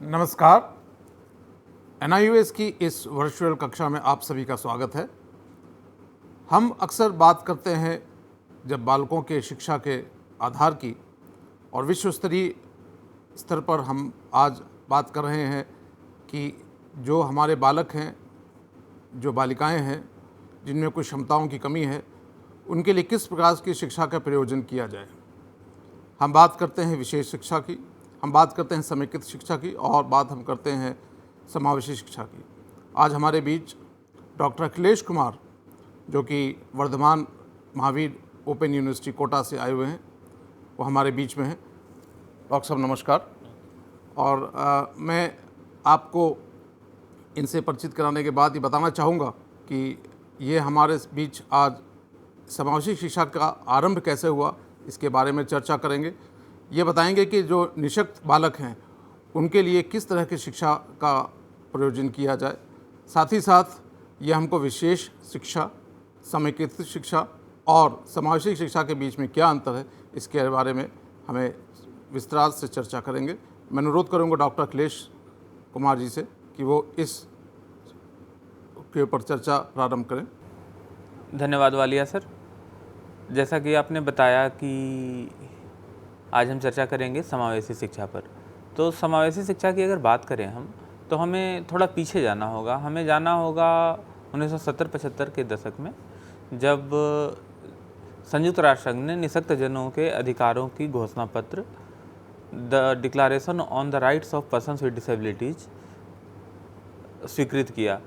नमस्कार। NIUS की इस वर्चुअल कक्षा में आप सभी का स्वागत है। हम अक्सर बात करते हैं जब बालकों के शिक्षा के आधार की, और विश्व स्तरीय स्तर पर हम आज बात कर रहे हैं कि जो हमारे बालक हैं, जो बालिकाएं हैं, जिनमें कुछ क्षमताओं की कमी है, उनके लिए किस प्रकार की शिक्षा का प्रयोजन किया जाए। हम बात करते हैं विशेष शिक्षा की, हम बात करते हैं समेकित शिक्षा की, और बात हम करते हैं समावेशी शिक्षा की। आज हमारे बीच डॉक्टर अखिलेश कुमार, जो कि वर्धमान महावीर ओपन यूनिवर्सिटी कोटा से आए हुए हैं, वो हमारे बीच में हैं। डॉक्टर साहब नमस्कार। और मैं आपको इनसे परिचित कराने के बाद ये बताना चाहूँगा कि ये हमारे बीच आज समावेशी शिक्षा का आरंभ कैसे हुआ, इसके बारे में चर्चा करेंगे। ये बताएंगे कि जो निःशक्त बालक हैं उनके लिए किस तरह की शिक्षा का प्रयोजन किया जाए। साथ ही साथ ये हमको विशेष शिक्षा, समेकित शिक्षा और समावेशी शिक्षा के बीच में क्या अंतर है, इसके बारे में हमें विस्तार से चर्चा करेंगे। मैं अनुरोध करूँगा डॉक्टर अखिलेश कुमार जी से कि वो इस के ऊपर चर्चा प्रारंभ करें। धन्यवाद वालिया सर। जैसा कि आपने बताया कि आज हम चर्चा करेंगे समावेशी शिक्षा पर। तो समावेशी शिक्षा की अगर बात करें हम, तो हमें थोड़ा पीछे जाना होगा। हमें जाना होगा 1970-75 के दशक में, जब संयुक्त राष्ट्र संघ ने निःशक्त जनों के अधिकारों की घोषणा पत्र the declaration on the rights of persons with disabilities स्वीकृत किया।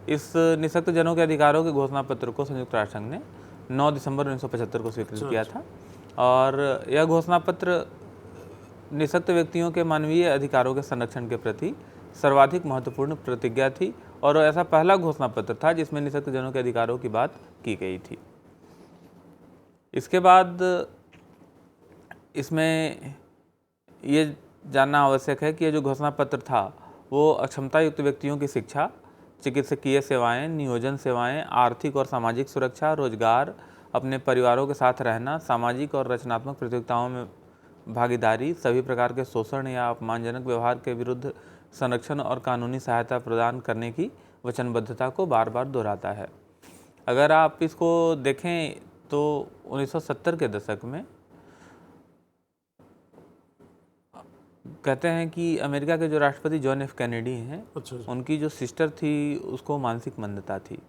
इस निःशक्त जनों के अधिकारों के घोषणा पत्र को संयुक्त राष्ट्र संघ ने 9 दिसंबर 1975 को स्वीकृत किया था। और यह घोषणा पत्र निःशक्त व्यक्तियों के मानवीय अधिकारों के संरक्षण के प्रति सर्वाधिक महत्वपूर्ण प्रतिज्ञा थी, और ऐसा पहला घोषणा पत्र था जिसमें निःशक्त जनों के अधिकारों की बात की गई थी। इसके बाद इसमें ये जानना आवश्यक है कि यह जो घोषणा पत्र था वो अक्षमता युक्त व्यक्तियों की शिक्षा, चिकित्सकीय सेवाएं, नियोजन सेवाएं, आर्थिक और सामाजिक सुरक्षा, रोजगार, अपने परिवारों के साथ रहना, सामाजिक और रचनात्मक प्रतियोगिताओं में भागीदारी, सभी प्रकार के शोषण या अपमानजनक व्यवहार के विरुद्ध संरक्षण और कानूनी सहायता प्रदान करने की वचनबद्धता को बार बार दोहराता है। अगर आप इसको देखें तो 1970 के दशक में कहते हैं कि अमेरिका के जो राष्ट्रपति जॉन एफ कैनेडी हैं, उनकी जो सिस्टर थी उसको मानसिक मंदता थी,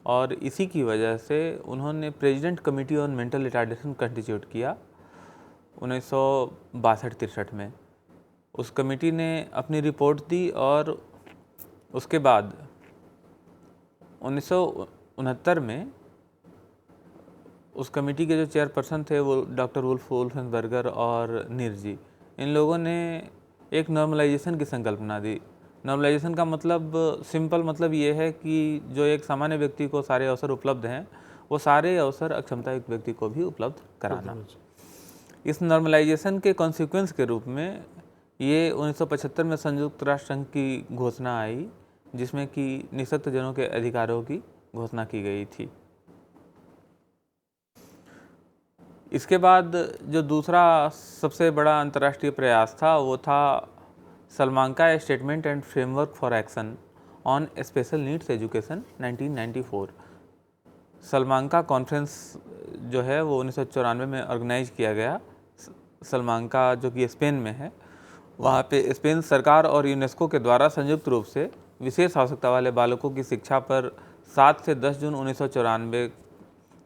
और इसी की वजह से उन्होंने president committee on mental retardation constitute किया 1962-63 में। उस कमेटी ने अपनी रिपोर्ट दी, और उसके बाद 1969 में उस कमेटी के जो चेयरपर्सन थे वो डॉक्टर वुल्फenberger और नीर जी, इन लोगों ने एक नॉर्मलाइजेशन की संकल्पना दी। नॉर्मलाइजेशन का मतलब, सिंपल मतलब ये है कि जो एक सामान्य व्यक्ति को सारे अवसर उपलब्ध हैं, वो सारे अवसर अक्षमता युक्त व्यक्ति को भी उपलब्ध कराना। इस नॉर्मलाइजेशन के कॉन्सिक्वेंस के रूप में ये 1975 में संयुक्त राष्ट्र संघ की घोषणा आई, जिसमें कि निःशक्त जनों के अधिकारों की घोषणा की गई थी। इसके बाद जो दूसरा सबसे बड़ा अंतर्राष्ट्रीय प्रयास था वो था Salamanca statement and framework for action on special needs education 1994। Salamanca conference जो है वो 1994 में ऑर्गेनाइज किया गया। सलमांका जो कि स्पेन में है, वहाँ पे स्पेन सरकार और यूनेस्को के द्वारा संयुक्त रूप से विशेष आवश्यकता वाले बालकों की शिक्षा पर 7 से 10 जून 1994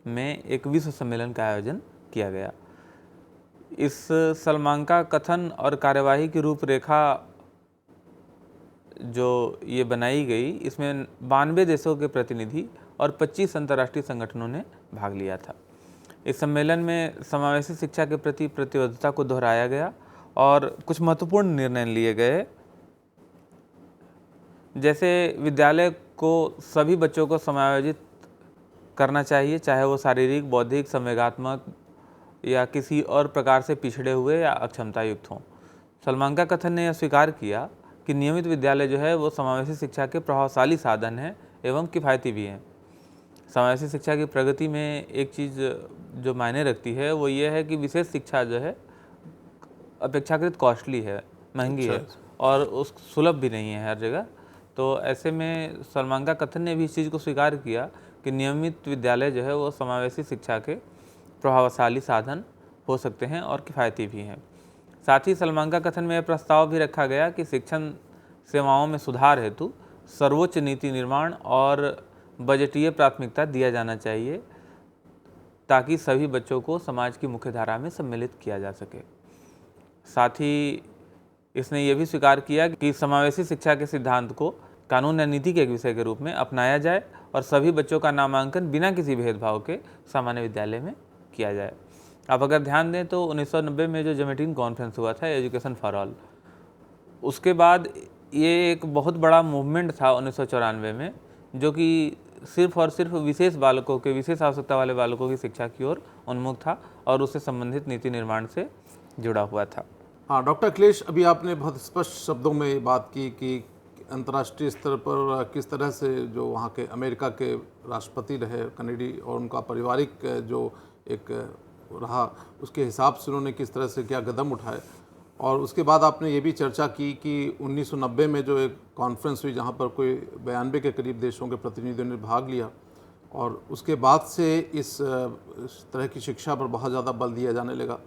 में एक विश्व सम्मेलन का आयोजन किया गया। इस सलमांका कथन और कार्यवाही की रूपरेखा जो ये बनाई गई, इसमें 92 देशों के प्रतिनिधि और 25 अंतर्राष्ट्रीय संगठनों ने भाग लिया था। इस सम्मेलन में समावेशी शिक्षा के प्रति प्रतिबद्धता को दोहराया गया और कुछ महत्वपूर्ण निर्णय लिए गए, जैसे विद्यालय को सभी बच्चों को समायोजित करना चाहिए, चाहे वो शारीरिक, बौद्धिक, संवेगात्मक या किसी और प्रकार से पिछड़े हुए या अक्षमता युक्त हों। सलमांका कथन ने यह स्वीकार किया कि नियमित विद्यालय जो है वो समावेशी शिक्षा के प्रभावशाली साधन है एवं किफ़ायती भी हैं। समावेशी शिक्षा की प्रगति में एक चीज़ जो मायने रखती है वो ये है कि विशेष शिक्षा जो है अपेक्षाकृत कॉस्टली है, महंगी है, और उस सुलभ भी नहीं है हर जगह। तो ऐसे में सलमान का कथन ने भी इस चीज़ को स्वीकार किया कि नियमित विद्यालय जो है वो समावेशी शिक्षा के प्रभावशाली साधन हो सकते हैं और किफ़ायती भी हैं। साथ ही सलमान का कथन में यह प्रस्ताव भी रखा गया कि शिक्षण सेवाओं में सुधार हेतु सर्वोच्च नीति निर्माण और बजटीय प्राथमिकता दिया जाना चाहिए ताकि सभी बच्चों को समाज की मुख्य धारा में सम्मिलित किया जा सके। साथ ही इसने ये भी स्वीकार किया कि समावेशी शिक्षा के सिद्धांत को कानून या नीति के एक विषय के रूप में अपनाया जाए और सभी बच्चों का नामांकन बिना किसी भेदभाव के सामान्य विद्यालय में किया जाए। अब अगर ध्यान दें तो 1990 में जो जमेटिन कॉन्फ्रेंस हुआ था एजुकेशन फॉर ऑल, उसके बाद ये एक बहुत बड़ा मूवमेंट था 1994 में, जो कि सिर्फ और सिर्फ विशेष बालकों के, विशेष आवश्यकता वाले बालकों की शिक्षा की ओर उन्मुख था और उससे संबंधित नीति निर्माण से जुड़ा हुआ था। हाँ डॉक्टर अखिलेश, अभी आपने बहुत स्पष्ट शब्दों में ये बात की कि अंतर्राष्ट्रीय स्तर पर किस तरह से जो वहाँ के अमेरिका के राष्ट्रपति रहे कनेडी और उनका पारिवारिक जो एक रहा, उसके हिसाब से उन्होंने किस तरह से क्या कदम उठाए। और उसके बाद आपने ये भी चर्चा की कि 1990 में जो एक कॉन्फ्रेंस हुई जहाँ पर कोई 92 के करीब देशों के प्रतिनिधियों ने भाग लिया और उसके बाद से इस तरह की शिक्षा पर बहुत ज़्यादा बल दिया जाने लगा।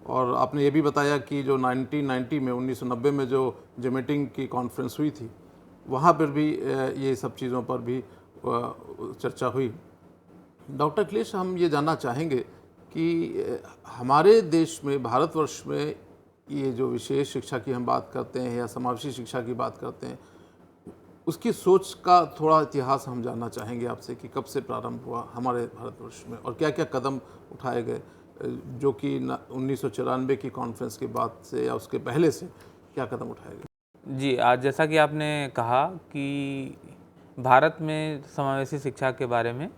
और आपने ये भी बताया कि जो 1990 में 1990 में जो जमेटिन की कॉन्फ्रेंस हुई थी वहाँ पर भी ये सब चीज़ों पर भी चर्चा हुई। डॉक्टर अखिलेश, हम ये जानना चाहेंगे कि हमारे देश में, भारतवर्ष में, ये जो विशेष शिक्षा की हम बात करते हैं या समावेशी शिक्षा की बात करते हैं, उसकी सोच का थोड़ा इतिहास हम जानना चाहेंगे आपसे कि कब से प्रारंभ हुआ हमारे भारतवर्ष में और क्या क्या कदम उठाए गए, जो कि 1994 की कॉन्फ्रेंस के बाद से या उसके पहले से क्या कदम उठाए गए। जी, आज जैसा कि आपने कहा कि भारत में समावेशी शिक्षा के बारे में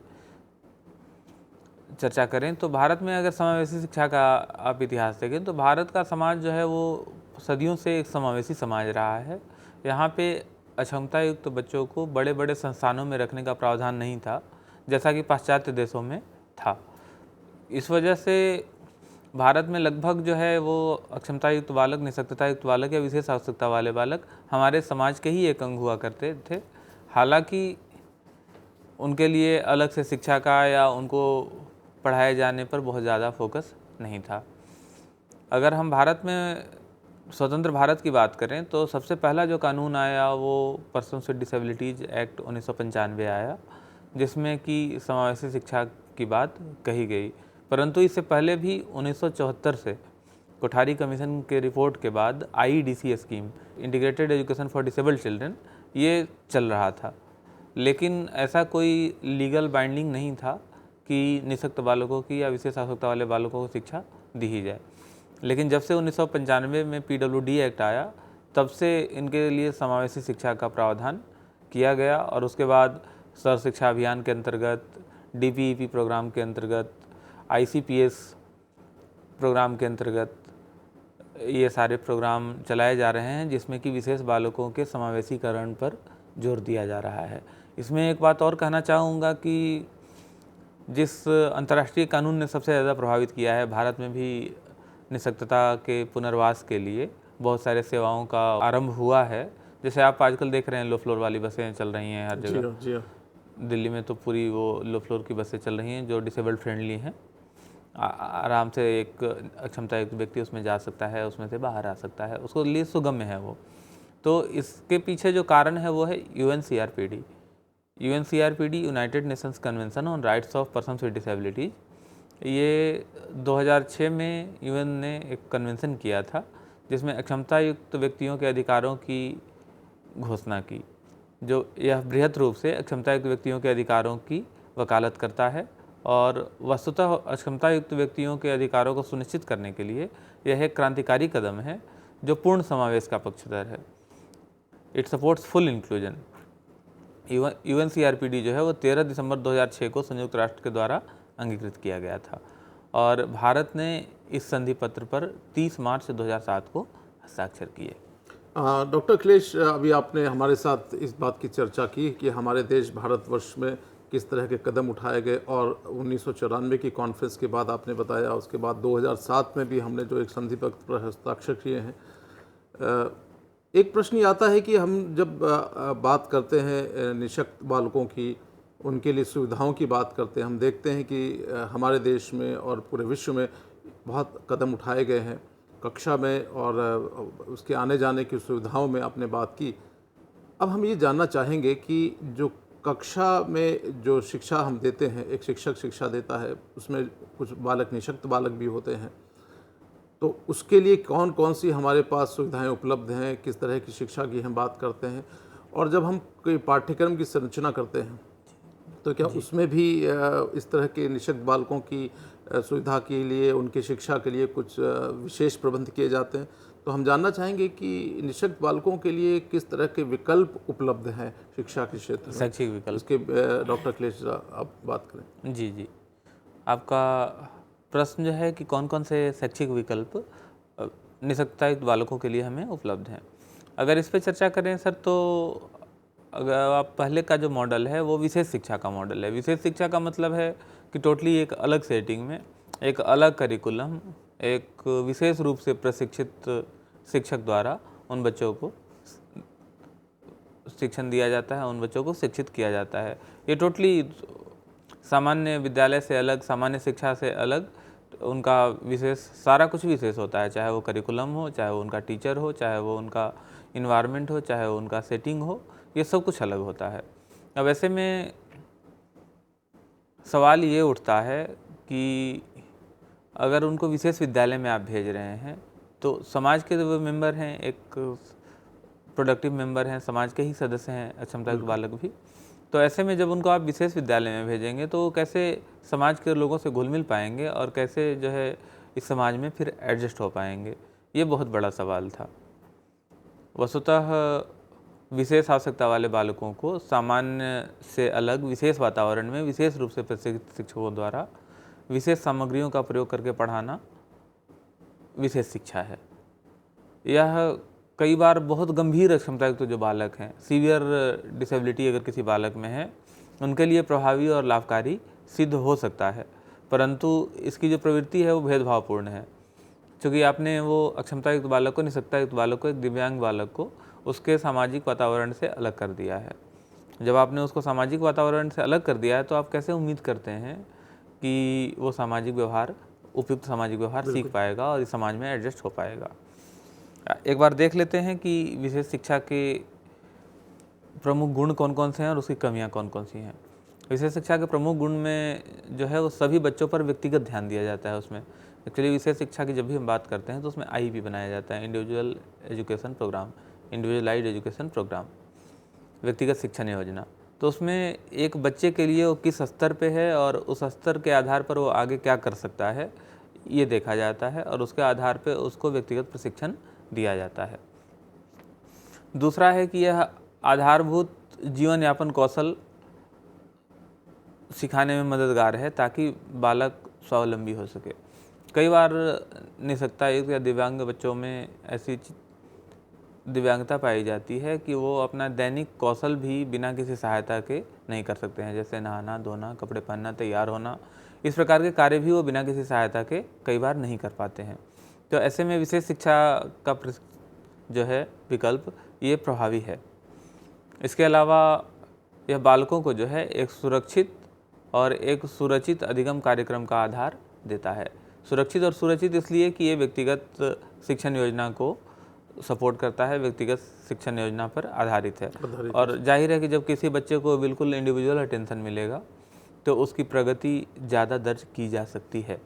चर्चा करें तो भारत में अगर समावेशी शिक्षा का आप इतिहास देखें तो भारत का समाज जो है वो सदियों से एक समावेशी समाज रहा है। यहाँ पे अक्षमता युक्त बच्चों को बड़े बड़े संस्थानों में रखने का प्रावधान नहीं था जैसा कि पाश्चात्य देशों में था। इस वजह से भारत में लगभग जो है वो अक्षमता युक्त बालक, निःशक्तता युक्त बालक या विशेष आवश्यकता वाले बालक हमारे समाज के ही एक अंग हुआ करते थे। हालांकि उनके लिए अलग से शिक्षा का या उनको पढ़ाए जाने पर बहुत ज़्यादा फोकस नहीं था। अगर हम भारत में स्वतंत्र भारत की बात करें तो सबसे पहला जो कानून आया वो पर्सन्स विद डिसेबिलिटीज़ एक्ट 1995 आया, जिसमें कि समावेशी शिक्षा की बात कही गई। परंतु इससे पहले भी 1974 से कोठारी कमीशन के रिपोर्ट के बाद IEDC scheme, integrated education for disabled children, ये चल रहा था, लेकिन ऐसा कोई लीगल बाइंडिंग नहीं था कि निःशक्त बालकों की या विशेष आवश्यकता वाले बालकों को शिक्षा दी ही जाए। लेकिन जब से 1995 में PWD एक्ट आया तब से इनके लिए समावेशी शिक्षा का प्रावधान किया गया और उसके बाद सर्व शिक्षा अभियान के अंतर्गत, DPEP प्रोग्राम के अंतर्गत, ICPS प्रोग्राम के अंतर्गत ये सारे प्रोग्राम चलाए जा रहे हैं जिसमें कि विशेष बालकों के समावेशीकरण पर जोर दिया जा रहा है। इसमें एक बात और कहना चाहूँगा कि जिस अंतर्राष्ट्रीय कानून ने सबसे ज़्यादा प्रभावित किया है, भारत में भी निःशक्तता के पुनर्वास के लिए बहुत सारे सेवाओं का आरंभ हुआ है। जैसे आप आजकल देख रहे हैं लो फ्लोर वाली बसें चल रही हैं हर जगह। जी। दिल्ली में तो पूरी वो लो फ्लोर की बसें चल रही हैं जो डिसेबल्ड फ्रेंडली हैं। आराम से एक अक्षमता युक्त व्यक्ति उसमें जा सकता है, उसमें से बाहर आ सकता है, उसको लिए सुगम्य है वो। तो इसके पीछे जो कारण है वो है UNCRPD, United Nations convention on rights of persons with disability. ये 2006 में UN ने एक कन्वेंशन किया था जिसमें अक्षमता युक्त व्यक्तियों के अधिकारों की घोषणा की, जो यह बृहत रूप से अक्षमता युक्त व्यक्तियों के अधिकारों की वकालत करता है और वस्तुतः अक्षमता युक्त व्यक्तियों के अधिकारों को सुनिश्चित करने के लिए यह एक क्रांतिकारी कदम है जो पूर्ण समावेश का पक्षधर है। It supports full inclusion. UNCRPD जो है वो 13 दिसंबर 2006 को संयुक्त राष्ट्र के द्वारा अंगीकृत किया गया था और भारत ने इस संधि पत्र पर 30 मार्च 2007 को हस्ताक्षर किए। डॉक्टर अखिलेश, अभी आपने हमारे साथ इस बात की चर्चा की कि हमारे देश भारतवर्ष में किस तरह के कदम उठाए गए और 1994 की कॉन्फ्रेंस के बाद आपने बताया, उसके बाद 2007 में भी हमने जो एक संधि पत्र पर हस्ताक्षर किए हैं। एक प्रश्न ये आता है कि हम जब बात करते हैं निःशक्त बालकों की, उनके लिए सुविधाओं की बात करते हैं, हम देखते हैं कि हमारे देश में और पूरे विश्व में बहुत कदम उठाए गए हैं कक्षा में, और उसके आने जाने की सुविधाओं में आपने बात की। अब हम ये जानना चाहेंगे कि जो कक्षा में जो शिक्षा हम देते हैं, एक शिक्षक शिक्षा देता है, उसमें कुछ बालक निःशक्त बालक भी होते हैं, तो उसके लिए कौन कौन सी हमारे पास सुविधाएं उपलब्ध हैं, किस तरह की शिक्षा की हम बात करते हैं, और जब हम कोई पाठ्यक्रम की संरचना करते हैं तो क्या उसमें भी इस तरह के निःशक्त बालकों की सुविधा के लिए, उनकी शिक्षा के लिए कुछ विशेष प्रबंध किए जाते हैं? तो हम जानना चाहेंगे कि निःशक्त बालकों के लिए किस तरह के विकल्प उपलब्ध हैं शिक्षा के क्षेत्र में? शैक्षिक विकल्प। उसके डॉक्टर अखिलेश आप बात करें। जी जी, आपका प्रश्न जो है कि कौन कौन से शैक्षिक विकल्प निःशक्तता युक्त बालकों के लिए हमें उपलब्ध हैं। अगर इस पर चर्चा करें सर, तो अगर आप पहले का जो मॉडल है वो विशेष शिक्षा का मॉडल है। विशेष शिक्षा का मतलब है कि टोटली एक अलग सेटिंग में, एक अलग करिकुलम, एक विशेष रूप से प्रशिक्षित शिक्षक द्वारा उन बच्चों को शिक्षण दिया जाता है, उन बच्चों को शिक्षित किया जाता है। ये टोटली सामान्य विद्यालय से अलग, सामान्य शिक्षा से अलग, उनका विशेष सारा कुछ विशेष होता है, चाहे वो करिकुलम हो, चाहे वो उनका टीचर हो, चाहे वो उनका इन्वायरमेंट हो, चाहे वो उनका सेटिंग हो, ये सब कुछ अलग होता है। अब ऐसे में सवाल ये उठता है कि अगर उनको विशेष विद्यालय में आप भेज रहे हैं तो समाज के वो मेंबर हैं, एक प्रोडक्टिव मेंबर हैं, समाज के ही सदस्य हैं अक्षमता युक्त बालक भी। तो ऐसे में जब उनको आप विशेष विद्यालय में भेजेंगे तो कैसे समाज के लोगों से घुल मिल पाएंगे और कैसे जो है इस समाज में फिर एडजस्ट हो पाएंगे, ये बहुत बड़ा सवाल था। वस्तुतः विशेष आवश्यकता वाले बालकों को सामान्य से अलग विशेष वातावरण में विशेष रूप से प्रशिक्षित शिक्षकों द्वारा विशेष सामग्रियों का प्रयोग करके पढ़ाना विशेष शिक्षा है। यह कई बार बहुत गंभीर अक्षमता युक्त जो बालक हैं, सीवियर डिसेबिलिटी अगर किसी बालक में है, उनके लिए प्रभावी और लाभकारी सिद्ध हो सकता है, परंतु इसकी जो प्रवृत्ति है वो भेदभावपूर्ण है। क्योंकि आपने वो अक्षमता युक्त बालक को, निःशक्तता युक्त बालक को, एक दिव्यांग बालक को उसके सामाजिक वातावरण से अलग कर दिया है। जब आपने उसको सामाजिक वातावरण से अलग कर दिया है तो आप कैसे उम्मीद करते हैं कि वो सामाजिक व्यवहार, उपयुक्त सामाजिक व्यवहार सीख पाएगा और इस समाज में एडजस्ट हो पाएगा। एक बार देख लेते हैं कि विशेष शिक्षा के प्रमुख गुण कौन कौन से हैं और उसकी कमियां कौन कौन सी हैं। विशेष शिक्षा के प्रमुख गुण में जो है वो सभी बच्चों पर व्यक्तिगत ध्यान दिया जाता है। उसमें एक्चुअली विशेष शिक्षा की जब भी हम बात करते हैं तो उसमें IEP बनाया जाता है, individual education programme, individualised education programme, व्यक्तिगत शिक्षण योजना। तो उसमें एक बच्चे के लिए वो किस स्तर पे है और उस स्तर के आधार पर वो आगे क्या कर सकता है, ये देखा जाता है और उसके आधार पे उसको व्यक्तिगत प्रशिक्षण दिया जाता है। दूसरा है कि यह आधारभूत जीवन यापन कौशल सिखाने में मददगार है ताकि बालक स्वावलंबी हो सके। कई बार निःशक्तता युक्त या दिव्यांग बच्चों में ऐसी दिव्यांगता पाई जाती है कि वो अपना दैनिक कौशल भी बिना किसी सहायता के नहीं कर सकते हैं, जैसे नहाना, धोना, कपड़े पहनना, तैयार होना, इस प्रकार के कार्य भी वो बिना किसी सहायता के कई बार नहीं कर पाते हैं। तो ऐसे में विशेष शिक्षा का जो है विकल्प ये प्रभावी है। इसके अलावा यह बालकों को जो है एक सुरक्षित और एक सुरक्षित अधिगम कार्यक्रम का आधार देता है। सुरक्षित और सुरक्षित इसलिए कि ये व्यक्तिगत शिक्षण योजना को सपोर्ट करता है, व्यक्तिगत शिक्षण योजना पर आधारित है। और जाहिर है कि जब किसी बच्चे को बिल्कुल इंडिविजुअल अटेंशन मिलेगा तो उसकी प्रगति ज़्यादा दर्ज की जा सकती है।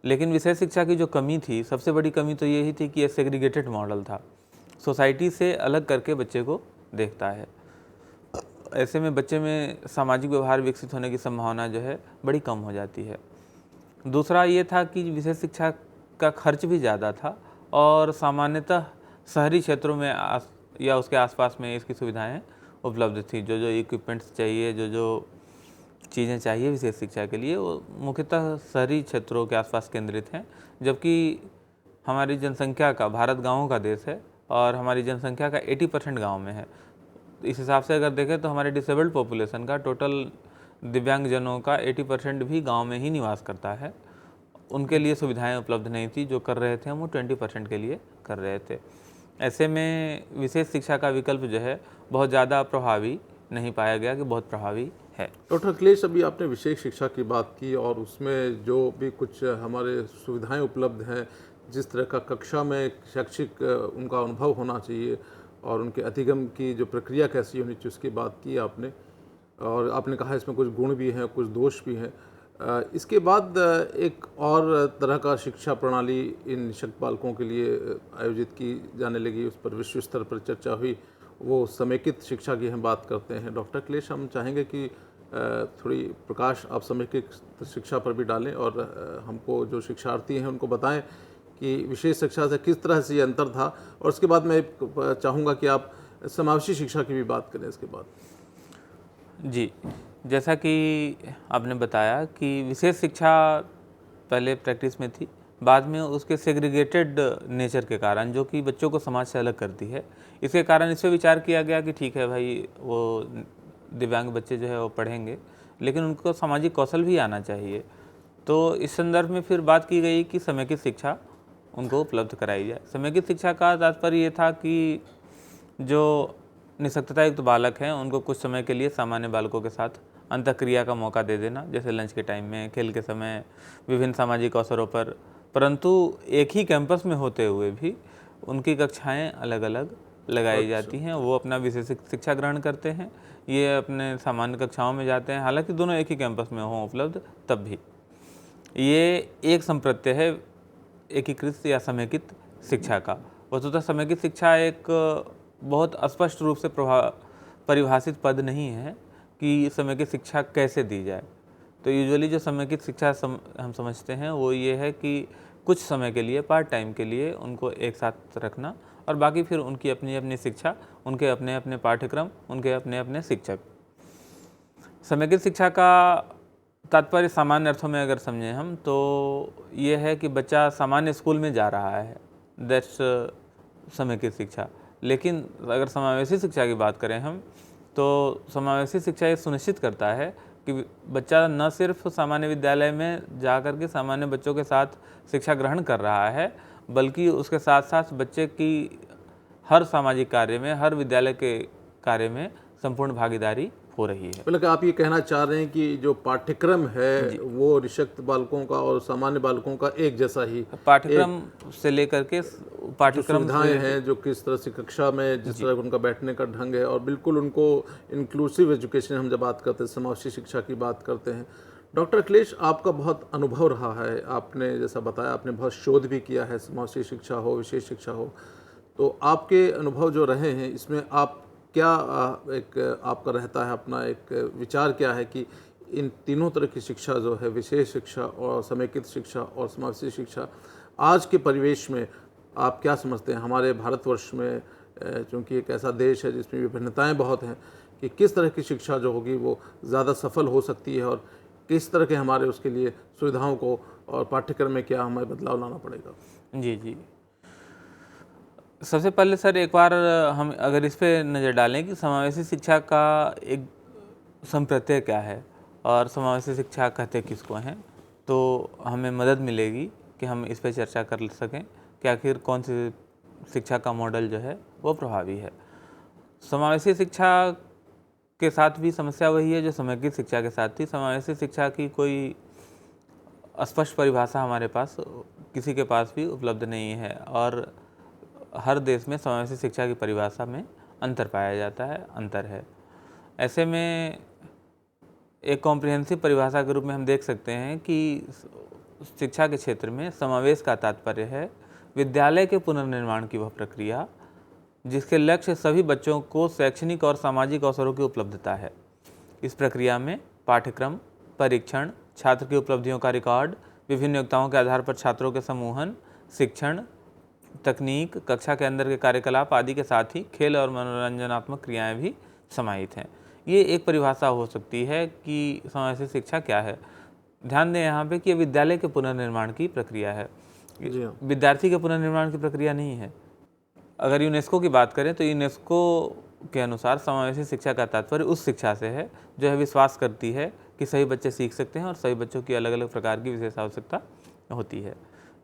लेकिन विशेष शिक्षा की जो कमी थी, सबसे बड़ी कमी तो यही थी कि यह सेग्रीगेटेड मॉडल था, सोसाइटी से अलग करके बच्चे को देखता है। ऐसे में बच्चे में सामाजिक व्यवहार विकसित होने की संभावना जो है बड़ी कम हो जाती है। दूसरा ये था कि विशेष शिक्षा का खर्च भी ज़्यादा था और सामान्यतः शहरी क्षेत्रों में या उसके आसपास में इसकी सुविधाएं उपलब्ध थी। जो जो इक्विपमेंट्स चाहिए, जो जो चीज़ें चाहिए विशेष शिक्षा के लिए, वो मुख्यतः शहरी क्षेत्रों के आसपास केंद्रित हैं। जबकि हमारी जनसंख्या का, भारत गाँवों का देश है और हमारी जनसंख्या का 80% गाँव में है। इस हिसाब से अगर देखें तो हमारे डिसेबल्ड पॉपुलेशन का, टोटल दिव्यांगजनों का 80% भी गांव में ही निवास करता है। उनके लिए सुविधाएं उपलब्ध नहीं थी, जो कर रहे थे हम वो 20% के लिए कर रहे थे। ऐसे में विशेष शिक्षा का विकल्प जो है बहुत ज़्यादा प्रभावी नहीं पाया गया कि बहुत प्रभावी है। डॉक्टर अखिलेश, अभी आपने विशेष शिक्षा की बात की और उसमें जो भी कुछ हमारे सुविधाएं उपलब्ध हैं, जिस तरह का कक्षा में शैक्षिक उनका अनुभव होना चाहिए और उनके अधिगम की जो प्रक्रिया कैसी होनी चाहिए उसकी बात की आपने, और आपने कहा इसमें कुछ गुण भी हैं, कुछ दोष भी हैं। इसके बाद एक और तरह का शिक्षा प्रणाली इन निःशक्त बालकों के लिए आयोजित की जाने लगी, उस पर विश्व स्तर पर चर्चा हुई, वो समेकित शिक्षा की हम बात करते हैं। डॉक्टर अखिलेश, हम चाहेंगे कि थोड़ी प्रकाश आप समेकित शिक्षा पर भी डालें और हमको जो शिक्षार्थी हैं उनको बताएं कि विशेष शिक्षा से किस तरह से ये अंतर था, और उसके बाद मैं चाहूँगा कि आप समावेशी शिक्षा की भी बात करें इसके बाद। जी, जैसा कि आपने बताया कि विशेष शिक्षा पहले प्रैक्टिस में थी, बाद में उसके सेग्रीगेटेड नेचर के कारण, जो कि बच्चों को समाज से अलग करती है, इसके कारण इस पे विचार किया गया कि ठीक है भाई, वो दिव्यांग बच्चे जो है वो पढ़ेंगे, लेकिन उनको सामाजिक कौशल भी आना चाहिए। तो इस संदर्भ में फिर बात की गई कि समेकित शिक्षा उनको उपलब्ध कराई जाए। समेकित शिक्षा का तात्पर्य ये था कि जो निःशक्तता युक्त बालक हैं उनको कुछ समय के लिए सामान्य बालकों के साथ अंतःक्रिया का मौका दे देना, जैसे लंच के टाइम में, खेल के समय, विभिन्न सामाजिक अवसरों पर, परंतु एक ही कैंपस में होते हुए भी उनकी कक्षाएं अलग अलग लगाई जाती हैं। वो अपना विशेष शिक्षा ग्रहण करते हैं, ये अपने सामान्य कक्षाओं में जाते हैं, हालांकि दोनों एक ही कैंपस में हों उपलब्ध तब भी। ये एक संप्रत्यय है एकीकृत या समेकित शिक्षा का। वस्तुतः समेकित शिक्षा एक बहुत स्पष्ट रूप से परिभाषित पद नहीं है कि समेकित शिक्षा कैसे दी जाए। तो यूजुअली जो समेकित शिक्षा हम समझते हैं वो ये है कि कुछ समय के लिए, पार्ट टाइम के लिए उनको एक साथ रखना, और बाकी फिर उनकी अपनी अपनी शिक्षा, उनके अपने अपने पाठ्यक्रम, उनके अपने अपने शिक्षक। समेकित शिक्षा का तात्पर्य सामान्य अर्थों में अगर समझें हम तो ये है कि बच्चा सामान्य स्कूल में जा रहा है, दैट्स समेकित शिक्षा। लेकिन अगर समावेशी शिक्षा की बात करें हम तो समावेशी शिक्षा ये सुनिश्चित करता है कि बच्चा न सिर्फ सामान्य विद्यालय में जा कर के सामान्य बच्चों के साथ शिक्षा ग्रहण कर रहा है, बल्कि उसके साथ साथ बच्चे की हर सामाजिक कार्य में, हर विद्यालय के कार्य में संपूर्ण भागीदारी हो रही है। मतलब आप ये कहना चाह रहे हैं कि जो पाठ्यक्रम है वो निःशक्त बालकों का और सामान्य बालकों का एक जैसा ही, पाठ्यक्रम से लेकर के पाठ्यक्रम सुविधाएं हैं, जो किस तरह से कक्षा में जिस तरह उनका बैठने का ढंग है, और बिल्कुल उनको इंक्लूसिव एजुकेशन हम जब बात करते हैं, समावेशी शिक्षा की बात करते हैं। डॉक्टर अखिलेश, आपका बहुत अनुभव रहा है, आपने जैसा बताया आपने बहुत शोध भी किया है, समावेशी शिक्षा हो, विशेष शिक्षा हो, तो आपके अनुभव जो रहे हैं इसमें आप क्या एक आपका रहता है, अपना एक विचार क्या है कि इन तीनों तरह की शिक्षा जो है, विशेष शिक्षा और समेकित शिक्षा और समावेशी शिक्षा, आज के परिवेश में आप क्या समझते हैं? हमारे भारतवर्ष में चूँकि एक ऐसा देश है जिसमें विभिन्नताएं बहुत हैं, कि किस तरह की शिक्षा जो होगी वो ज़्यादा सफल हो सकती है, और किस तरह के हमारे उसके लिए सुविधाओं को और पाठ्यक्रम में क्या हमें बदलाव लाना पड़ेगा? जी जी, सबसे पहले सर एक बार हम अगर इस पे नज़र डालें कि समावेशी शिक्षा का एक संप्रत्यय क्या है और समावेशी शिक्षा कहते किसको हैं, तो हमें मदद मिलेगी कि हम इस पे चर्चा कर सकें कि आखिर कौन सी शिक्षा का मॉडल जो है वो प्रभावी है। समावेशी शिक्षा के साथ भी समस्या वही है जो समेकित शिक्षा के साथ थी। समावेशी शिक्षा की कोई स्पष्ट परिभाषा हमारे पास किसी के पास भी उपलब्ध नहीं है, और हर देश में समावेशी शिक्षा की परिभाषा में अंतर पाया जाता है, अंतर है। ऐसे में एक कॉम्प्रिहेंसिव परिभाषा के रूप में हम देख सकते हैं कि शिक्षा के क्षेत्र में समावेश का तात्पर्य है विद्यालय के पुनर्निर्माण की वह प्रक्रिया जिसके लक्ष्य सभी बच्चों को शैक्षणिक और सामाजिक अवसरों की उपलब्धता है। इस प्रक्रिया में पाठ्यक्रम, परीक्षण, छात्र की उपलब्धियों का रिकॉर्ड, विभिन्न योग्यताओं के आधार पर छात्रों के समूहन, शिक्षण, तकनीक, कक्षा के अंदर के कार्यकलाप आदि के साथ ही खेल और मनोरंजनात्मक क्रियाएं भी समाहित हैं। ये एक परिभाषा हो सकती है कि समावेशी शिक्षा क्या है। ध्यान दें यहाँ पे कि ये विद्यालय के पुनर्निर्माण की प्रक्रिया है, विद्यार्थी के पुनर्निर्माण की प्रक्रिया नहीं है। अगर यूनेस्को की बात करें तो यूनेस्को के अनुसार समावेशी शिक्षा का तात्पर्य उस शिक्षा से है जो है विश्वास करती है कि सभी बच्चे सीख सकते हैं और सभी बच्चों की अलग अलग प्रकार की विशेष आवश्यकता होती है।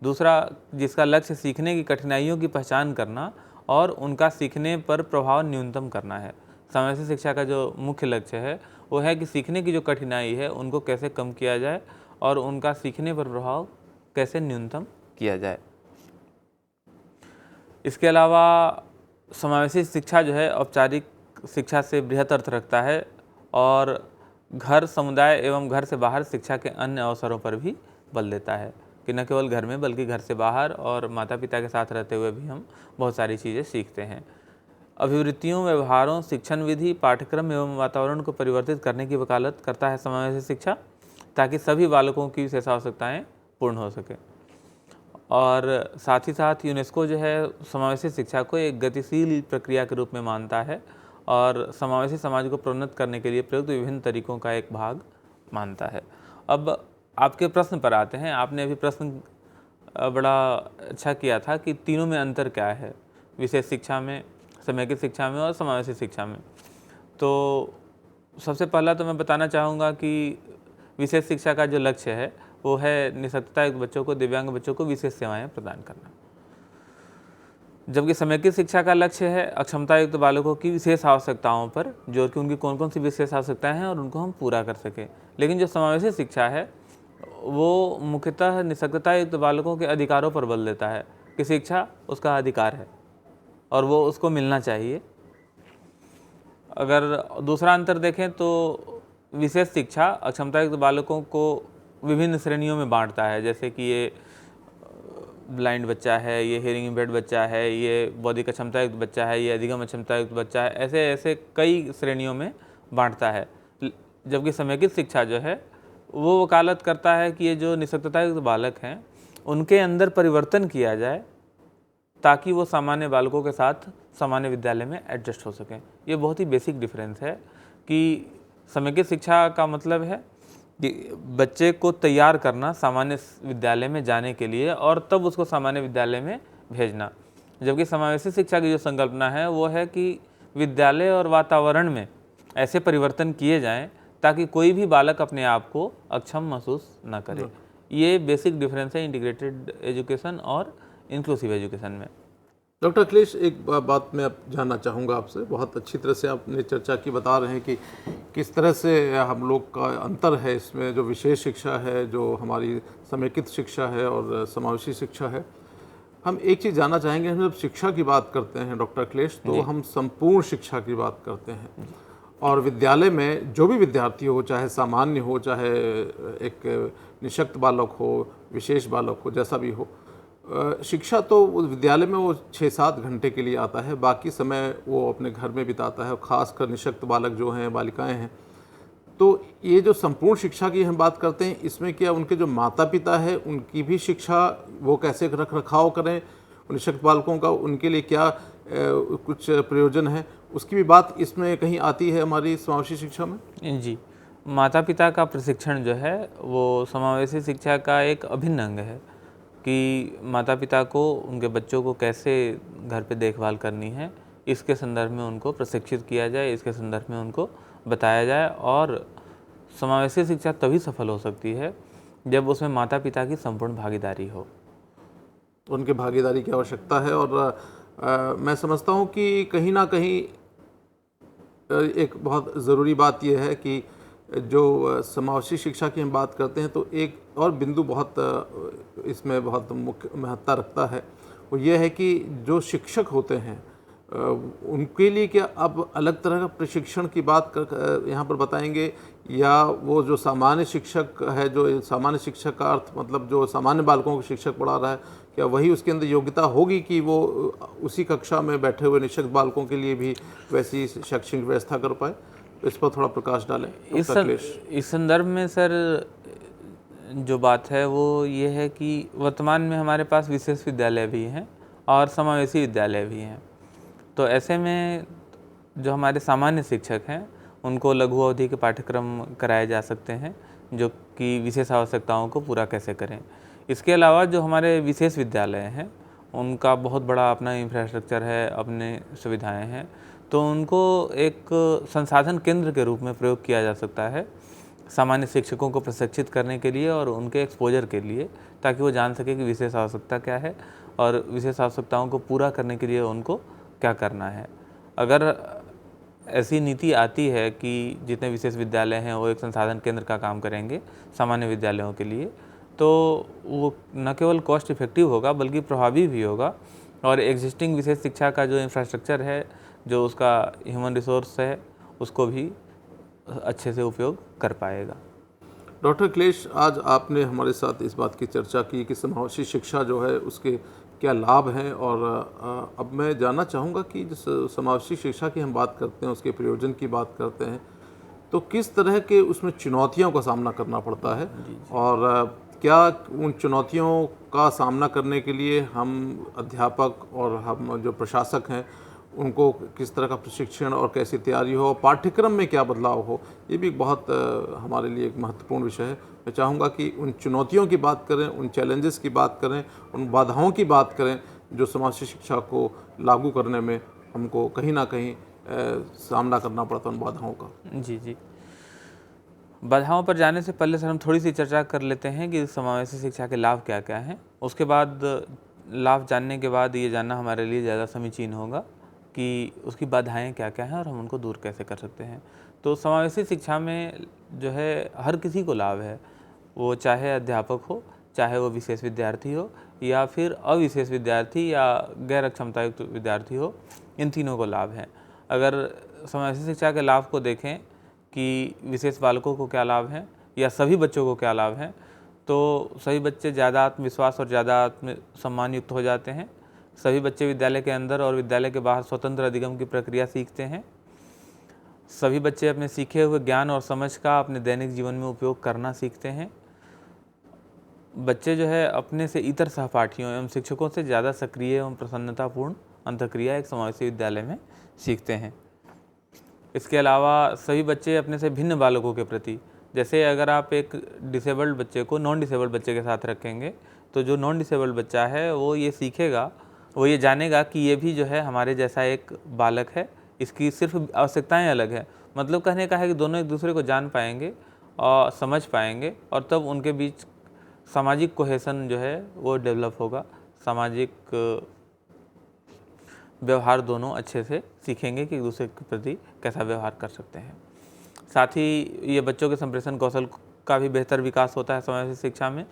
दूसरा, जिसका लक्ष्य सीखने की कठिनाइयों की पहचान करना और उनका सीखने पर प्रभाव न्यूनतम करना है। समावेशी शिक्षा का जो मुख्य लक्ष्य है वो है कि सीखने की जो कठिनाई है उनको कैसे कम किया जाए और उनका सीखने पर प्रभाव कैसे न्यूनतम किया जाए। इसके अलावा समावेशी शिक्षा जो है औपचारिक शिक्षा से बृहत अर्थ रखता है और घर, समुदाय एवं घर से बाहर शिक्षा के अन्य अवसरों पर भी बल देता है कि न केवल घर में बल्कि घर से बाहर और माता पिता के साथ रहते हुए भी हम बहुत सारी चीज़ें सीखते हैं। अभिवृत्तियों, व्यवहारों, शिक्षण विधि, पाठ्यक्रम एवं वातावरण को परिवर्तित करने की वकालत करता है समावेशी शिक्षा, ताकि सभी बालकों की विशेष आवश्यकताएँ पूर्ण हो सकें। और साथ ही साथ यूनेस्को जो है समावेशी शिक्षा को एक गतिशील प्रक्रिया के रूप में मानता है और समावेशी समाज को प्रोन्नत करने के लिए प्रयुक्त विभिन्न तरीकों का एक भाग मानता है। अब आपके प्रश्न पर आते हैं। आपने अभी प्रश्न बड़ा अच्छा किया था कि तीनों में अंतर क्या है, विशेष शिक्षा में, समेकित शिक्षा में और समावेशी शिक्षा में। तो सबसे पहला तो मैं बताना चाहूँगा कि विशेष शिक्षा का जो लक्ष्य है वो है निःशक्तता युक्त बच्चों को, दिव्यांग बच्चों को विशेष सेवाएं प्रदान करना, जबकि समेकित शिक्षा का लक्ष्य है अक्षमता युक्त बालकों की विशेष आवश्यकताओं पर जोर कि उनकी कौन कौन सी विशेष आवश्यकताएं हैं और उनको हम पूरा कर सकें। लेकिन जो समावेशी शिक्षा है वो मुख्यतः निःशक्तता युक्त बालकों के अधिकारों पर बल देता है कि शिक्षा उसका अधिकार है और वो उसको मिलना चाहिए। अगर दूसरा अंतर देखें तो विशेष शिक्षा अक्षमता युक्त बालकों को विभिन्न श्रेणियों में बांटता है, जैसे कि ये ब्लाइंड बच्चा है, ये हियरिंग इम्पेयर्ड बच्चा है, ये बौद्धिक अक्षमता युक्त बच्चा है, ये अधिगम अक्षमता युक्त बच्चा है, ऐसे ऐसे कई श्रेणियों में बांटता है। जबकि समेकित शिक्षा जो है वो वकालत करता है कि ये जो निःशक्तता युक्त बालक हैं उनके अंदर परिवर्तन किया जाए ताकि वो सामान्य बालकों के साथ सामान्य विद्यालय में एडजस्ट हो सकें। ये बहुत ही बेसिक डिफरेंस है कि समेकित शिक्षा का मतलब है कि बच्चे को तैयार करना सामान्य विद्यालय में जाने के लिए और तब उसको सामान्य विद्यालय में भेजना, जबकि समावेशी शिक्षा की जो संकल्पना है वो है कि विद्यालय और वातावरण में ऐसे परिवर्तन किए जाएं ताकि कोई भी बालक अपने आप को अक्षम महसूस न करे। ये बेसिक डिफरेंस है इंटीग्रेटेड एजुकेशन और इंक्लूसिव एजुकेशन में। डॉक्टर अखिलेश, एक बात मैं अब जानना चाहूँगा आपसे। बहुत अच्छी तरह से आपने चर्चा की, बता रहे हैं कि किस तरह से हम लोग का अंतर है इसमें, जो विशेष शिक्षा है, जो हमारी समेकित शिक्षा है और समावेशी शिक्षा है। हम एक चीज़ जानना चाहेंगे, हम जब शिक्षा की बात करते हैं डॉक्टर अखिलेश, तो हम संपूर्ण शिक्षा की बात करते हैं और विद्यालय में जो भी विद्यार्थी हो, चाहे सामान्य हो, चाहे एक निःशक्त बालक हो, विशेष बालक हो, जैसा भी हो, शिक्षा तो विद्यालय में वो 6-7 घंटे के लिए आता है, बाकी समय वो अपने घर में बिताता है। खासकर निःशक्त बालक जो हैं, बालिकाएं हैं, तो ये जो संपूर्ण शिक्षा की हम बात करते हैं, इसमें क्या उनके जो माता पिता है उनकी भी शिक्षा वो कैसे रख रखाव करें, निःशक्त बालकों का उनके लिए क्या कुछ प्रयोजन है, उसकी भी बात इसमें कहीं आती है हमारी समावेशी शिक्षा में? जी, माता पिता का प्रशिक्षण जो है वो समावेशी शिक्षा का एक अभिन्न अंग है कि माता पिता को उनके बच्चों को कैसे घर पे देखभाल करनी है, इसके संदर्भ में उनको प्रशिक्षित किया जाए, इसके संदर्भ में उनको बताया जाए। और समावेशी शिक्षा तभी सफल हो सकती है जब उसमें माता पिता की संपूर्ण भागीदारी हो। उनकी भागीदारी की आवश्यकता है और मैं समझता हूँ कि कहीं ना कहीं एक बहुत ज़रूरी बात यह है कि जो समावेशी शिक्षा की हम बात करते हैं तो एक और बिंदु बहुत इसमें बहुत मुख्य महत्ता रखता है, वो ये है कि जो शिक्षक होते हैं उनके लिए क्या अब अलग तरह का प्रशिक्षण की बात यहाँ पर बताएंगे, या वो जो सामान्य शिक्षक है, जो सामान्य शिक्षक का अर्थ मतलब जो सामान्य बालकों को शिक्षक पढ़ा रहा है, क्या वही उसके अंदर योग्यता होगी कि वो उसी कक्षा में बैठे हुए निःशक्त बालकों के लिए भी वैसी शैक्षणिक व्यवस्था कर पाए? तो इस पर थोड़ा प्रकाश डालें। इस संदर्भ में सर जो बात है वो ये है कि वर्तमान में हमारे पास विशेष विद्यालय भी हैं और समावेशी विद्यालय भी हैं। तो ऐसे में जो हमारे सामान्य शिक्षक हैं उनको लघु अवधि के पाठ्यक्रम कराए जा सकते हैं जो कि विशेष आवश्यकताओं को पूरा कैसे करें। इसके अलावा जो हमारे विशेष विद्यालय हैं उनका बहुत बड़ा अपना इंफ्रास्ट्रक्चर है, अपने सुविधाएं हैं, तो उनको एक संसाधन केंद्र के रूप में प्रयोग किया जा सकता है सामान्य शिक्षकों को प्रशिक्षित करने के लिए और उनके एक्सपोजर के लिए, ताकि वो जान सके कि विशेष आवश्यकता क्या है और विशेष आवश्यकताओं को पूरा करने के लिए उनको क्या करना है। अगर ऐसी नीति आती है कि जितने विशेष विद्यालय हैं वो एक संसाधन केंद्र का काम करेंगे सामान्य विद्यालयों के लिए, तो वो न केवल कॉस्ट इफ़ेक्टिव होगा बल्कि प्रभावी भी होगा और एग्जिस्टिंग विशेष शिक्षा का जो इंफ्रास्ट्रक्चर है, जो उसका ह्यूमन रिसोर्स है, उसको भी अच्छे से उपयोग कर पाएगा। डॉक्टर अखिलेश, आज आपने हमारे साथ इस बात की चर्चा की कि समावेशी शिक्षा जो है उसके क्या लाभ हैं, और अब मैं जानना चाहूँगा कि जिस समावेशी शिक्षा की हम बात करते हैं, उसके प्रयोजन की बात करते हैं, तो किस तरह के उसमें चुनौतियों का सामना करना पड़ता है, और क्या उन चुनौतियों का सामना करने के लिए हम अध्यापक और हम जो प्रशासक हैं उनको किस तरह का प्रशिक्षण और कैसी तैयारी हो, पाठ्यक्रम में क्या बदलाव हो, ये भी बहुत हमारे लिए एक महत्वपूर्ण विषय है। मैं चाहूँगा कि उन चुनौतियों की बात करें, उन चैलेंजेस की बात करें, उन बाधाओं की बात करें जो समावेशी शिक्षा को लागू करने में हमको कहीं ना कहीं सामना करना पड़ता है उन बाधाओं का। जी जी, बाधाओं पर जाने से पहले सर हम थोड़ी सी चर्चा कर लेते हैं कि समावेशी शिक्षा के लाभ क्या क्या हैं। उसके बाद लाभ जानने के बाद ये जानना हमारे लिए ज़्यादा समीचीन होगा कि उसकी बाधाएं क्या क्या हैं और हम उनको दूर कैसे कर सकते हैं। तो समावेशी शिक्षा में जो है हर किसी को लाभ है, वो चाहे अध्यापक हो, चाहे वो विशेष विद्यार्थी हो या फिर अविशेष विद्यार्थी या गैर क्षमतायुक्त विद्यार्थी हो, इन तीनों को लाभ है। अगर समावेशी शिक्षा के लाभ को देखें कि विशेष बालकों को क्या लाभ हैं या सभी बच्चों को क्या लाभ हैं, तो सभी बच्चे ज़्यादा आत्मविश्वास और ज़्यादा आत्मसम्मान युक्त हो जाते हैं। सभी बच्चे विद्यालय के अंदर और विद्यालय के बाहर स्वतंत्र अधिगम की प्रक्रिया सीखते हैं। सभी बच्चे अपने सीखे हुए ज्ञान और समझ का अपने दैनिक जीवन में उपयोग करना सीखते हैं। बच्चे जो है अपने से इतर सहपाठियों एवं शिक्षकों से ज़्यादा सक्रिय एवं प्रसन्नतापूर्ण अंतःक्रिया एक समावेशी विद्यालय में सीखते हैं। इसके अलावा सभी बच्चे अपने से भिन्न बालकों के प्रति, जैसे अगर आप एक डिसेबल्ड बच्चे को नॉन डिसेबल्ड बच्चे के साथ रखेंगे तो जो नॉन डिसेबल्ड बच्चा है वो ये सीखेगा, वो ये जानेगा कि ये भी जो है हमारे जैसा एक बालक है, इसकी सिर्फ आवश्यकताएं अलग है। मतलब कहने का है कि दोनों एक दूसरे को जान पाएंगे और समझ पाएंगे और तब उनके बीच सामाजिक कोहेसन जो है वो डेवलप होगा। सामाजिक व्यवहार दोनों अच्छे से सीखेंगे कि एक दूसरे के प्रति कैसा व्यवहार कर सकते हैं। साथ ही ये बच्चों के संप्रेषण कौशल का भी बेहतर विकास होता है समावेशी शिक्षा में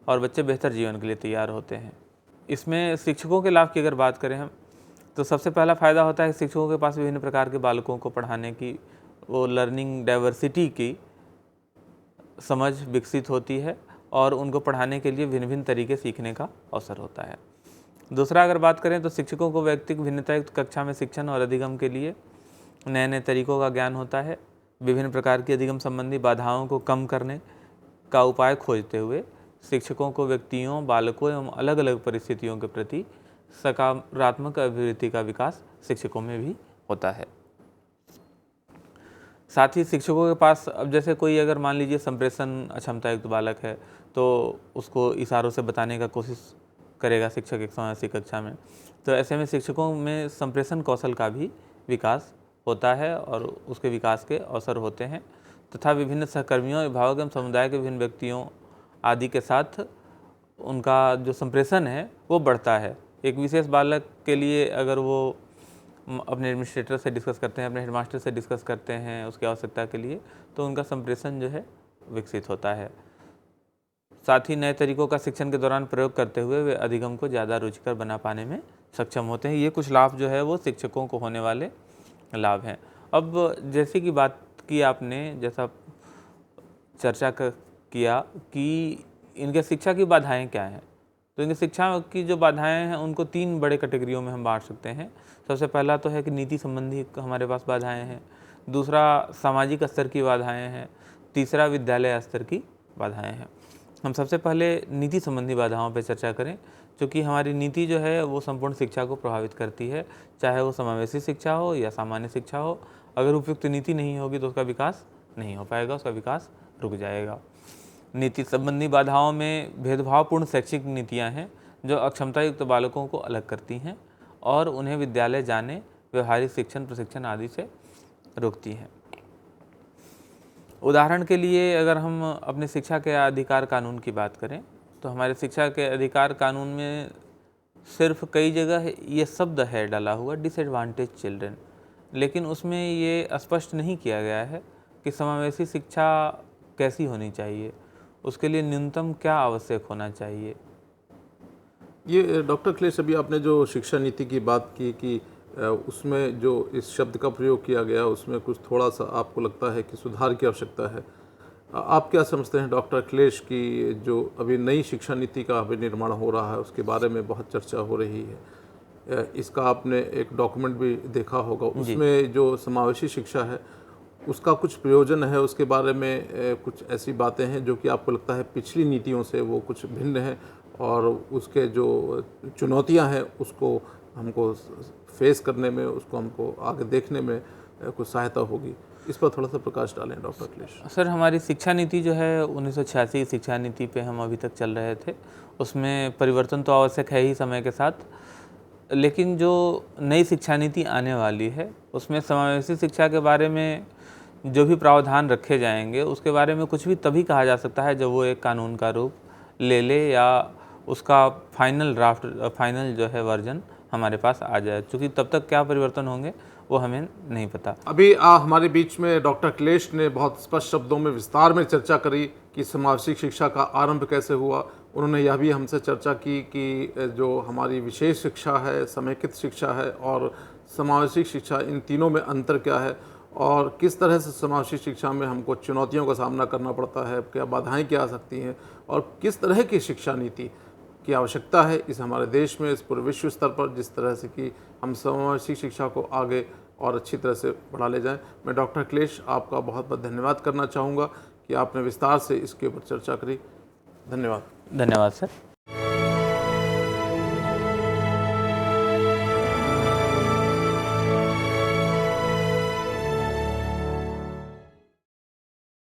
और बच्चे बेहतर जीवन के लिए तैयार होते हैं। इसमें शिक्षकों के लाभ की अगर बात करें हम, तो सबसे पहला फ़ायदा होता है कि शिक्षकों के पास विभिन्न प्रकार के बालकों को पढ़ाने की, वो लर्निंग डाइवर्सिटी की समझ विकसित होती है और उनको पढ़ाने के लिए भिन्न भिन्न तरीके सीखने का अवसर होता है। दूसरा अगर बात करें तो शिक्षकों को व्यक्तिगत भिन्नतायुक्त कक्षा में शिक्षण और अधिगम के लिए नए नए तरीकों का ज्ञान होता है। विभिन्न प्रकार की अधिगम संबंधी बाधाओं को कम करने का उपाय खोजते हुए शिक्षकों को व्यक्तियों, बालकों एवं अलग अलग परिस्थितियों के प्रति सकारात्मक अभिवृत्ति का विकास शिक्षकों में भी होता है। साथ ही शिक्षकों के पास अब जैसे कोई अगर मान लीजिए संप्रेषण अक्षमतायुक्त बालक है तो उसको इशारों से बताने का कोशिश करेगा शिक्षक एक समावेशी कक्षा में, तो ऐसे में शिक्षकों में संप्रेषण कौशल का भी विकास होता है और उसके विकास के अवसर होते हैं तथा विभिन्न सहकर्मियों, अभिभावक एवं समुदाय के विभिन्न व्यक्तियों आदि के साथ उनका जो संप्रेषण है वो बढ़ता है। एक विशेष बालक के लिए अगर वो अपने एडमिनिस्ट्रेटर से डिस्कस करते हैं, अपने हेडमास्टर से डिस्कस करते हैं उसकी आवश्यकता के लिए, तो उनका संप्रेषण जो है विकसित होता है। साथ ही नए तरीकों का शिक्षण के दौरान प्रयोग करते हुए वे अधिगम को ज़्यादा रुचिकर बना पाने में सक्षम होते हैं। ये कुछ लाभ जो है वो शिक्षकों को होने वाले लाभ हैं। अब जैसे कि बात की आपने, जैसा चर्चा किया कि इनके शिक्षा की बाधाएं क्या हैं, तो इनकी शिक्षा की जो बाधाएं हैं उनको 3 बड़े कैटेगरियों में हम बांट सकते हैं। सबसे पहला तो है कि नीति संबंधी हमारे पास बाधाएं हैं, दूसरा सामाजिक स्तर की बाधाएं हैं, तीसरा विद्यालय स्तर की बाधाएं हैं। हम सबसे पहले नीति संबंधी बाधाओं पर चर्चा करें, क्योंकि हमारी नीति जो है वो संपूर्ण शिक्षा को प्रभावित करती है, चाहे वो समावेशी शिक्षा हो या सामान्य शिक्षा हो। अगर उपयुक्त नीति नहीं होगी तो उसका विकास नहीं हो पाएगा, उसका विकास रुक जाएगा। नीति संबंधी बाधाओं में भेदभावपूर्ण शैक्षिक नीतियां हैं जो अक्षमता युक्त बालकों को अलग करती हैं और उन्हें विद्यालय जाने, व्यवहारिक शिक्षण, प्रशिक्षण आदि से रोकती हैं। उदाहरण के लिए अगर हम अपने शिक्षा के अधिकार कानून की बात करें तो हमारे शिक्षा के अधिकार कानून में सिर्फ कई जगह ये शब्द है डाला हुआ डिसएडवांटेज चिल्ड्रन, लेकिन उसमें ये स्पष्ट नहीं किया गया है कि समावेशी शिक्षा कैसी होनी चाहिए, उसके लिए न्यूनतम क्या आवश्यक होना चाहिए। ये डॉक्टर अखिलेश, अभी आपने जो शिक्षा नीति की बात की कि उसमें जो इस शब्द का प्रयोग किया गया उसमें कुछ थोड़ा सा आपको लगता है कि सुधार की आवश्यकता है। आप क्या समझते हैं डॉक्टर अखिलेश की जो अभी नई शिक्षा नीति का अभी निर्माण हो रहा है उसके बारे में बहुत चर्चा हो रही है, इसका आपने एक डॉक्यूमेंट भी देखा होगा, उसमें जो समावेशी शिक्षा है उसका कुछ प्रयोजन है, उसके बारे में कुछ ऐसी बातें हैं जो कि आपको लगता है पिछली नीतियों से वो कुछ भिन्न है और उसके जो चुनौतियां हैं उसको हमको फेस करने में, उसको हमको आगे देखने में कुछ सहायता होगी। इस पर थोड़ा सा प्रकाश डालें डॉक्टर अखिलेश। सर, हमारी शिक्षा नीति जो है 1986 शिक्षा नीति पे हम अभी तक चल रहे थे, उसमें परिवर्तन तो आवश्यक है ही समय के साथ, लेकिन जो नई शिक्षा नीति आने वाली है उसमें समावेशी शिक्षा के बारे में जो भी प्रावधान रखे जाएंगे उसके बारे में कुछ भी तभी कहा जा सकता है जब वो एक कानून का रूप ले ले या उसका फाइनल ड्राफ्ट, फाइनल जो है वर्जन हमारे पास आ जाए, क्योंकि तब तक क्या परिवर्तन होंगे वो हमें नहीं पता। अभी हमारे बीच में डॉक्टर अखिलेश ने बहुत स्पष्ट शब्दों में विस्तार में चर्चा करी कि समावेशी शिक्षा का आरंभ कैसे हुआ। उन्होंने यह भी हमसे चर्चा की कि जो हमारी विशेष शिक्षा है, समेकित शिक्षा है और समावेशी शिक्षा, इन तीनों में अंतर क्या है और किस तरह से समावेशी शिक्षा में हमको चुनौतियों का सामना करना पड़ता है, क्या बाधाएं क्या आ सकती हैं और किस तरह की शिक्षा नीति की आवश्यकता है इस हमारे देश में, इस पूरे विश्व स्तर पर, जिस तरह से कि हम समावेशी शिक्षा को आगे और अच्छी तरह से बढ़ा ले जाएं। मैं डॉक्टर अखिलेश आपका बहुत बहुत धन्यवाद करना चाहूँगा कि आपने विस्तार से इसके ऊपर चर्चा करी। धन्यवाद। धन्यवाद सर।